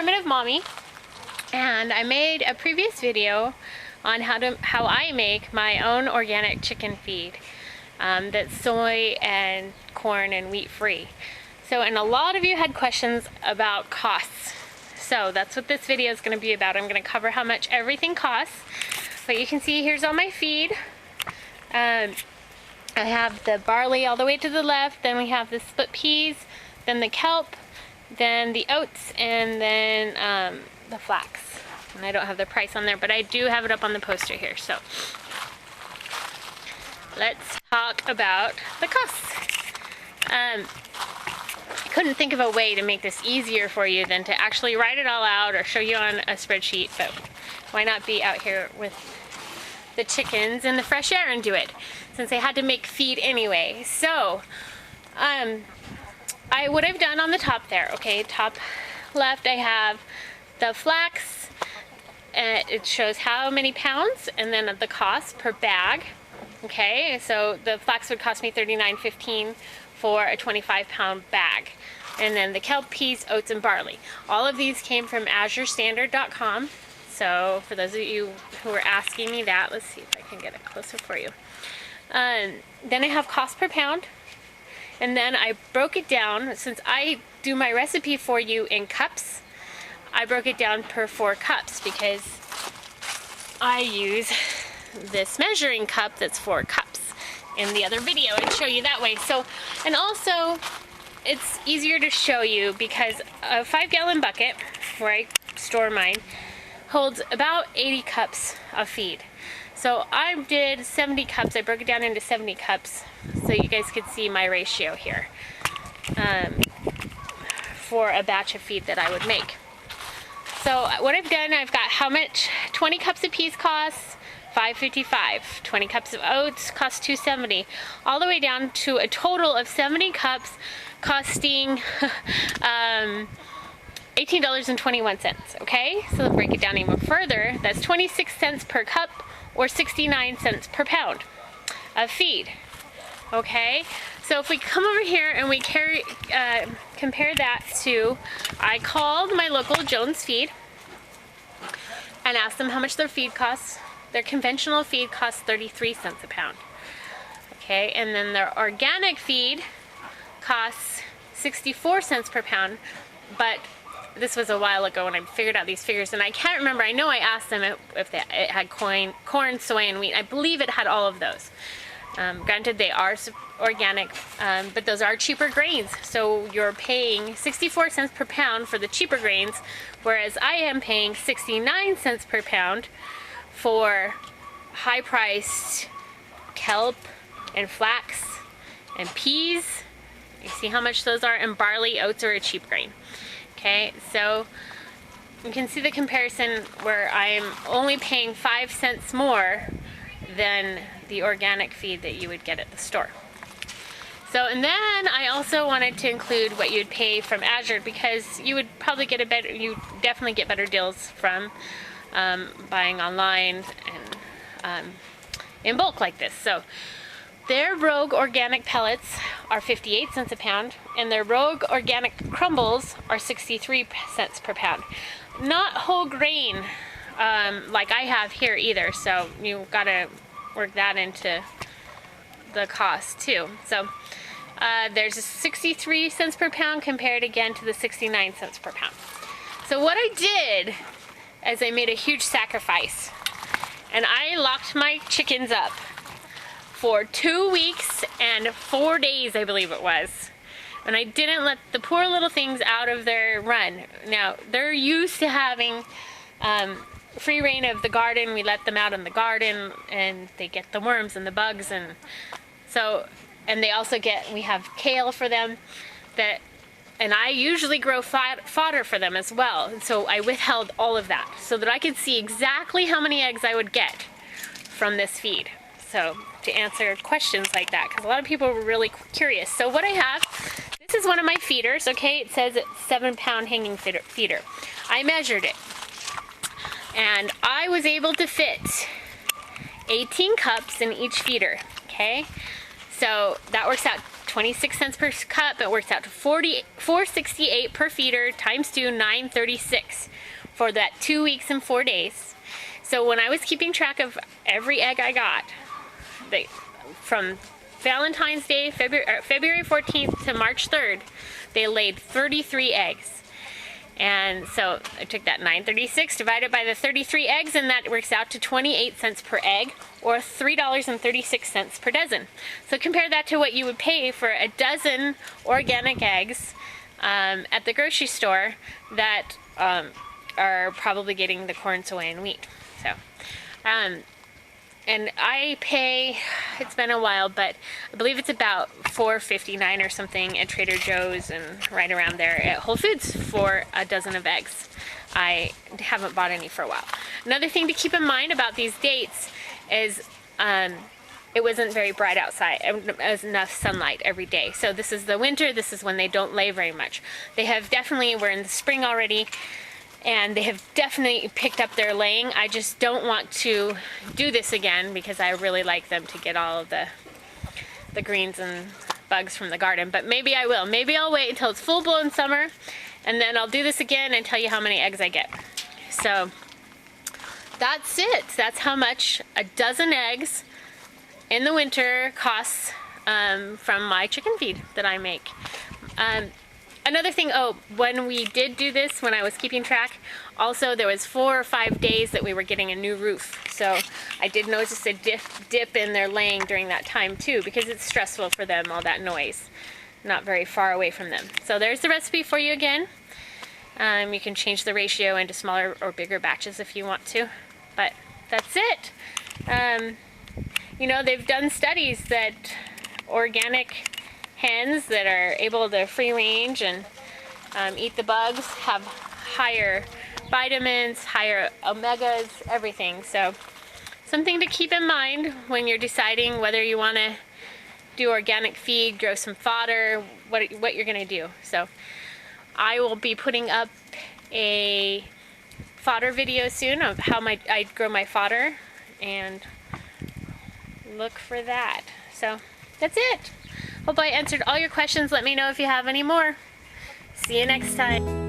Primitive Mommy, and I made a previous video on how I make my own organic chicken feed that's soy and corn and wheat free. And a lot of you had questions about costs. So that's what this video is going to be about. I'm going to cover how much everything costs. But you can see here's all my feed. I have the barley all the way to the left, then we have the split peas, then the kelp, then the oats, and then the flax. And I don't have the price on there, but I do have it up on the poster here. So let's talk about the costs. I couldn't think of a way to make this easier for you than to actually write it all out or show you on a spreadsheet, but why not be out here with the chickens in the fresh air and do it, since I had to make feed anyway. So what I've done on the top there, okay, top left I have the flax, it shows how many pounds and then the cost per bag. Okay, so the flax would cost me $39.15 for a 25-pound bag. And then the kelp, peas, oats, and barley. All of these came from AzureStandard.com. So for those of you who are asking me that, let's see if I can get it closer for you. Then I have cost per pound. And then I broke it down, since I do my recipe for you in cups, I broke it down per 4 cups because I use this measuring cup that's 4 cups. In the other video I'd show you that way. So, and also it's easier to show you because a 5-gallon bucket where I store mine holds about 80 cups of feed. So I did 70 cups. I broke it down into 70 cups so you guys could see my ratio here for a batch of feed that I would make. So what I've done, I've got how much 20 cups of peas costs, $5.55. 20 cups of oats cost $2.70, all the way down to a total of 70 cups costing $18.21. Okay, so let's break it down even further. That's 26 cents per cup or 69 cents per pound of feed. Okay, so if we come over here and we compare that to, I called my local Jones Feed and asked them how much their feed costs. Their conventional feed costs 33 cents a pound. Okay, and then their organic feed costs 64 cents per pound, but this was a while ago when I figured out these figures, and I can't remember. I know I asked them if it had corn, soy, and wheat. I believe it had all of those. Granted, they are organic, but those are cheaper grains, so you're paying 64 cents per pound for the cheaper grains, whereas I am paying 69 cents per pound for high-priced kelp and flax and peas. You see how much those are, and barley. Oats are a cheap grain. Okay, so you can see the comparison where I'm only paying 5 cents more than the organic feed that you would get at the store. So, and then I also wanted to include what you'd pay from Azure, because you would probably get you definitely get better deals from buying online and in bulk like this. So their Rogue organic pellets are 58 cents a pound, and their Rogue organic crumbles are 63 cents per pound. Not whole grain like I have here either, so you gotta work that into the cost too. So there's a 63 cents per pound compared again to the 69 cents per pound. So what I did is I made a huge sacrifice, and I locked my chickens up for 2 weeks and 4 days, I believe it was. And I didn't let the poor little things out of their run. Now, they're used to having free reign of the garden. We let them out in the garden and they get the worms and the bugs, and so, and they also we have kale for them, and I usually grow fodder for them as well. And so I withheld all of that so that I could see exactly how many eggs I would get from this feed. So to answer questions like that, because a lot of people were really curious. So what I have, this is one of my feeders, okay? It says it's 7-pound hanging feeder. I measured it, and I was able to fit 18 cups in each feeder, okay? So that works out 26 cents per cup. It works out to $4.68 per feeder times 2, $9.36 for that 2 weeks and 4 days. So when I was keeping track of every egg I got, from Valentine's Day, February 14th to March 3rd, they laid 33 eggs. And so I took that 9.36 divided by the 33 eggs, and that works out to 28 cents per egg, or $3.36 per dozen. So compare that to what you would pay for a dozen organic eggs at the grocery store that are probably getting the corn, soy, and wheat. So, and I pay, it's been a while, but I believe it's about $4.59 or something at Trader Joe's and right around there at Whole Foods for a dozen of eggs. I haven't bought any for a while. Another thing to keep in mind about these dates is it wasn't very bright outside. It was enough sunlight every day. So this is the winter. This is when they don't lay very much. They have definitely, we're in the spring already, and they have definitely picked up their laying. I just don't want to do this again because I really like them to get all of the greens and bugs from the garden. But maybe I will. Maybe I'll wait until it's full-blown summer, and then I'll do this again and tell you how many eggs I get. So that's it. That's how much a dozen eggs in the winter costs from my chicken feed that I make. Another thing, when we did do this, when I was keeping track, also there was 4 or 5 days that we were getting a new roof. So I did notice a dip in their laying during that time too, because it's stressful for them, all that noise, not very far away from them. So there's the recipe for you again. You can change the ratio into smaller or bigger batches if you want to, but that's it. You know, they've done studies that organic hens that are able to free range and eat the bugs have higher vitamins, higher omegas, everything. So something to keep in mind when you're deciding whether you want to do organic feed, grow some fodder, what you're going to do. So I will be putting up a fodder video soon of how I grow my fodder, and look for that. So that's it. Hope I answered all your questions. Let me know if you have any more. See you next time.